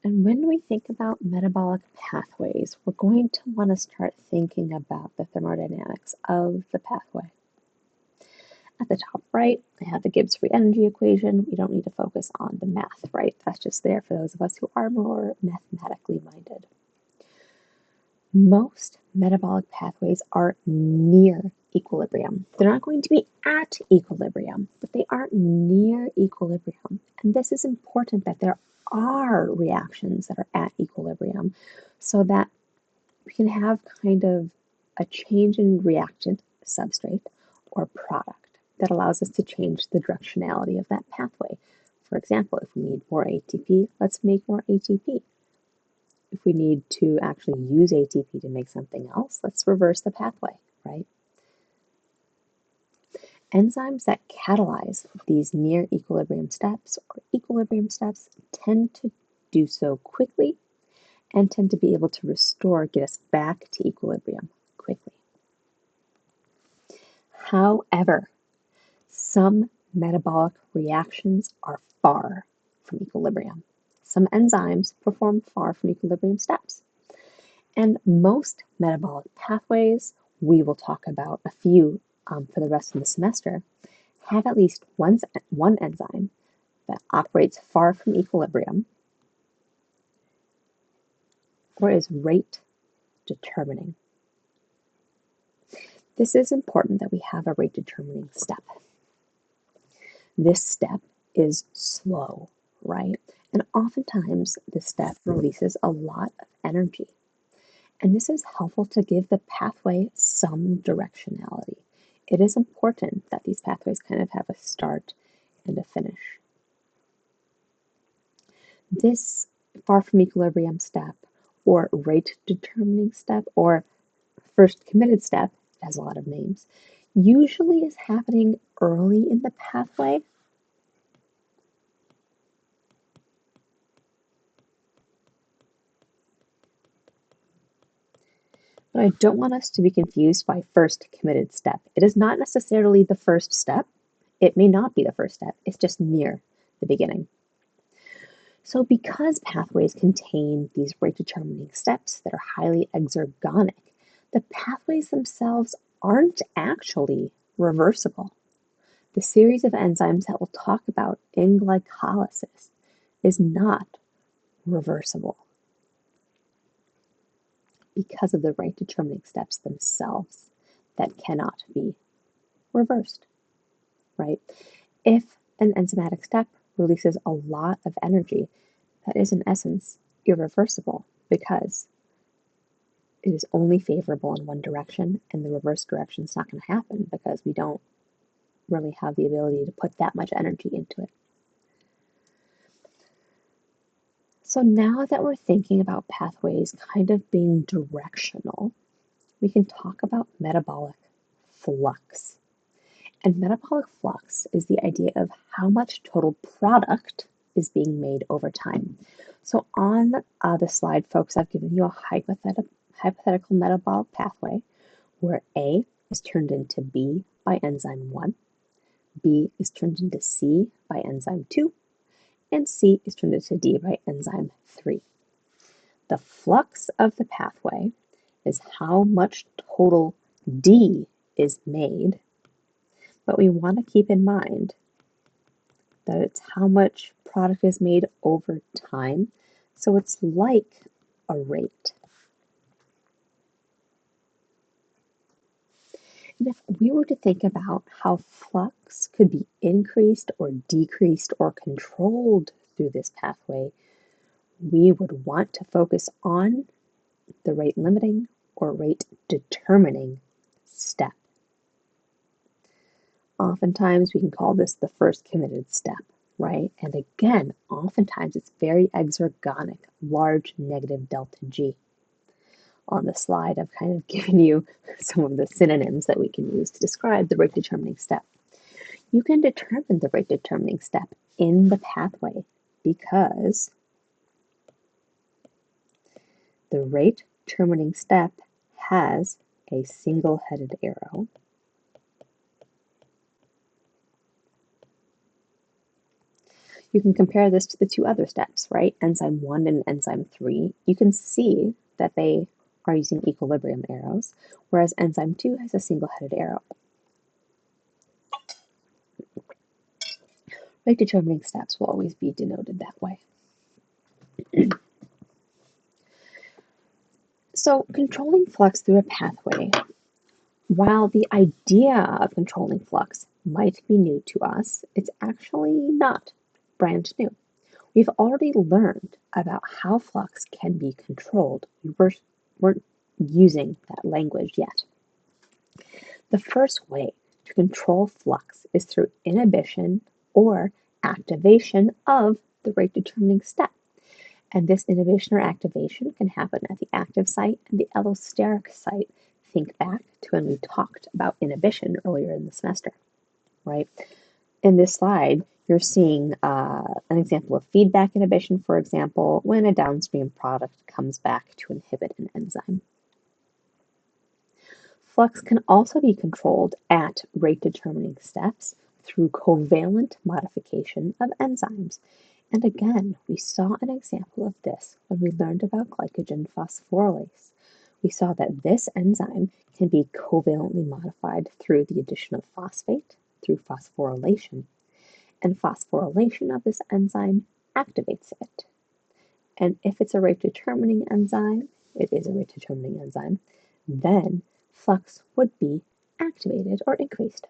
And when we think about metabolic pathways, we're going to want to start thinking about the thermodynamics of the pathway. At the top right, I have the Gibbs free energy equation. We don't need to focus on the math, right? That's just there for those of us who are more mathematically minded. Most metabolic pathways are near equilibrium. They're not going to be at equilibrium, but they are near equilibrium. And this is important that there are reactions that are at equilibrium so that we can have kind of a change in reactant substrate or product that allows us to change the directionality of that pathway. For example, if we need more ATP, let's make more ATP. If we need to actually use ATP to make something else, let's reverse the pathway, right? Enzymes that catalyze these near equilibrium steps or equilibrium steps tend to do so quickly and tend to be able to get us back to equilibrium quickly. However, some metabolic reactions are far from equilibrium. Some enzymes perform far from equilibrium steps. And most metabolic pathways, we will talk about a few for the rest of the semester, have at least one enzyme that operates far from equilibrium or is rate determining. This is important that we have a rate determining step. This step is slow, right? And oftentimes this step releases a lot of energy. And this is helpful to give the pathway some directionality. It is important that these pathways kind of have a start and a finish. This far from equilibrium step or rate determining step or first committed step, it has a lot of names, usually is happening early in the pathway. But I don't want us to be confused by first committed step. It is not necessarily the first step. It may not be the first step. It's just near the beginning. So because pathways contain these rate determining steps that are highly exergonic, the pathways themselves aren't actually reversible. The series of enzymes that we'll talk about in glycolysis is not reversible because of the rate determining steps themselves that cannot be reversed, right? If an enzymatic step releases a lot of energy, that is in essence irreversible because it is only favorable in one direction and the reverse direction is not going to happen because we don't really have the ability to put that much energy into it. So now that we're thinking about pathways kind of being directional, we can talk about metabolic flux. And metabolic flux is the idea of how much total product is being made over time. So on the slide, folks, I've given you a hypothetical metabolic pathway where A is turned into B by enzyme 1, B is turned into C by enzyme 2, and C is turned into D by enzyme 3. The flux of the pathway is how much total D is made, but we want to keep in mind that it's how much product is made over time, so it's like a rate. And if we were to think about how flux could be increased or decreased or controlled through this pathway, we would want to focus on the rate limiting or rate determining step. Oftentimes we can call this the first committed step, right? And again, oftentimes it's very exergonic, large negative delta G. On the slide, I've kind of given you some of the synonyms that we can use to describe the rate determining step. You can determine the rate determining step in the pathway because the rate determining step has a single-headed arrow You can compare this to the two other steps, right? Enzyme 1 and enzyme 3. You can see that they are using equilibrium arrows, whereas enzyme 2 has a single-headed arrow. Rate determining steps will always be denoted that way. So controlling flux through a pathway, while the idea of controlling flux might be new to us, it's actually not brand new. We've already learned about how flux can be controlled. We weren't using that language yet. The first way to control flux is through inhibition or activation of the rate determining step. And this inhibition or activation can happen at the active site and the allosteric site. Think back to when we talked about inhibition earlier in the semester, right? In this slide, you're seeing an example of feedback inhibition, for example, when a downstream product comes back to inhibit an enzyme. Flux can also be controlled at rate-determining steps through covalent modification of enzymes. And again, we saw an example of this when we learned about glycogen phosphorylase. We saw that this enzyme can be covalently modified through the addition of phosphate, through phosphorylation. And phosphorylation of this enzyme activates it. And if it's a rate-determining enzyme, it is a rate-determining enzyme, then flux would be activated or increased.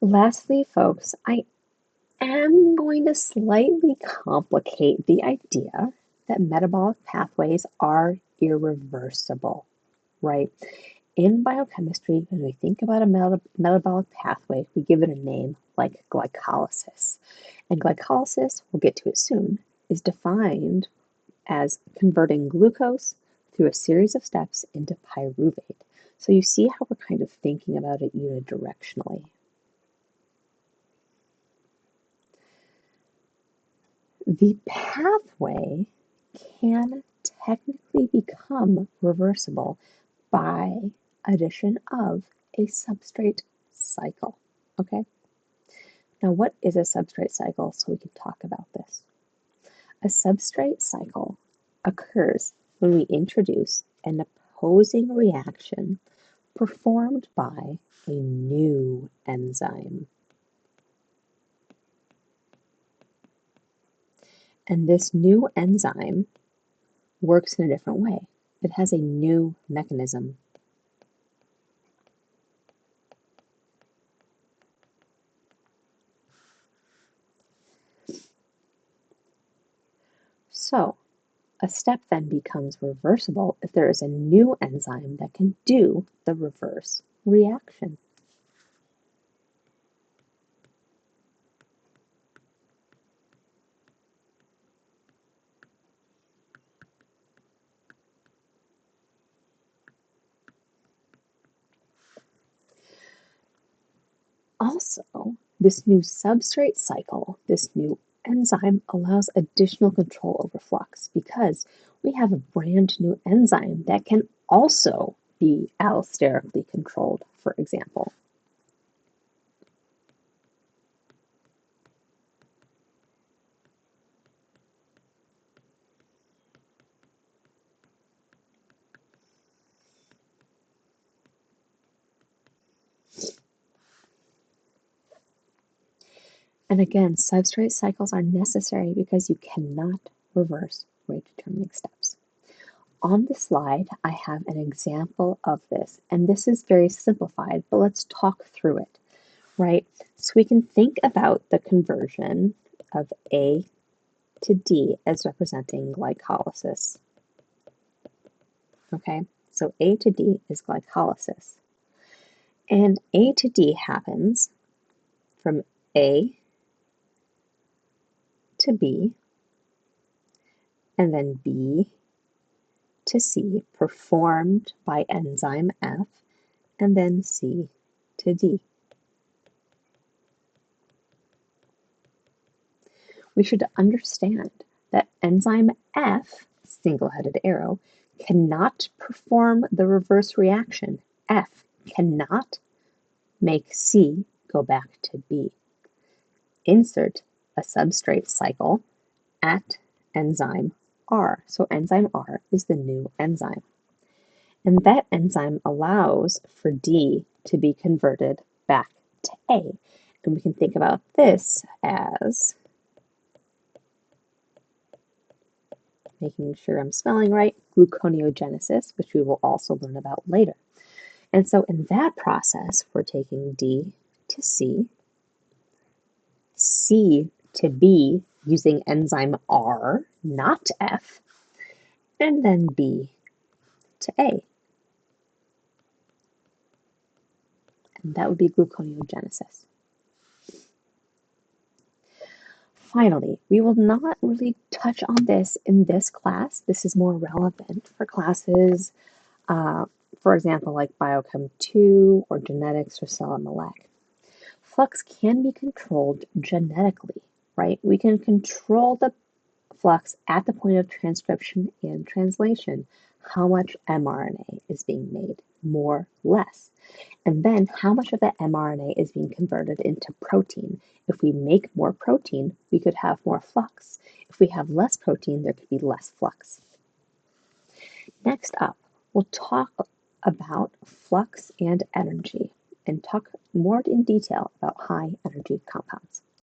Lastly, folks, I am going to slightly complicate the idea that metabolic pathways are irreversible, right? In biochemistry, when we think about a metabolic pathway, we give it a name like glycolysis. And glycolysis, we'll get to it soon, is defined as converting glucose through a series of steps into pyruvate. So you see how we're kind of thinking about it unidirectionally. The pathway can technically become reversible by addition of a substrate cycle, okay? Now, what is a substrate cycle so we can talk about this? A substrate cycle occurs when we introduce an opposing reaction performed by a new enzyme. And this new enzyme works in a different way. It has a new mechanism. So, a step then becomes reversible if there is a new enzyme that can do the reverse reaction. Also, this new substrate cycle, this new enzyme allows additional control over flux because we have a brand new enzyme that can also be allosterically controlled, for example. And again, substrate cycles are necessary because you cannot reverse rate determining steps. On the slide, I have an example of this, and this is very simplified, but let's talk through it, right? So we can think about the conversion of A to D as representing glycolysis. Okay, so A to D is glycolysis. And A to D happens from A to B, and then B to C, performed by enzyme F, and then C to D. We should understand that enzyme F, single-headed arrow, cannot perform the reverse reaction. F cannot make C go back to B. insert a substrate cycle at enzyme R. So enzyme R is the new enzyme. And that enzyme allows for D to be converted back to A. And we can think about this as, making sure I'm spelling right, gluconeogenesis, which we will also learn about later. And so in that process, we're taking D to C, C to B using enzyme R, not F, and then B to A. And that would be gluconeogenesis. Finally, we will not really touch on this in this class. This is more relevant for classes, for example, like Biochem 2 or genetics or cell and molecular. Flux can be controlled genetically, right? We can control the flux at the point of transcription and translation. How much mRNA is being made, more, less. And then how much of that mRNA is being converted into protein. If we make more protein, we could have more flux. If we have less protein, there could be less flux. Next up, we'll talk about flux and energy and talk more in detail about high energy compounds.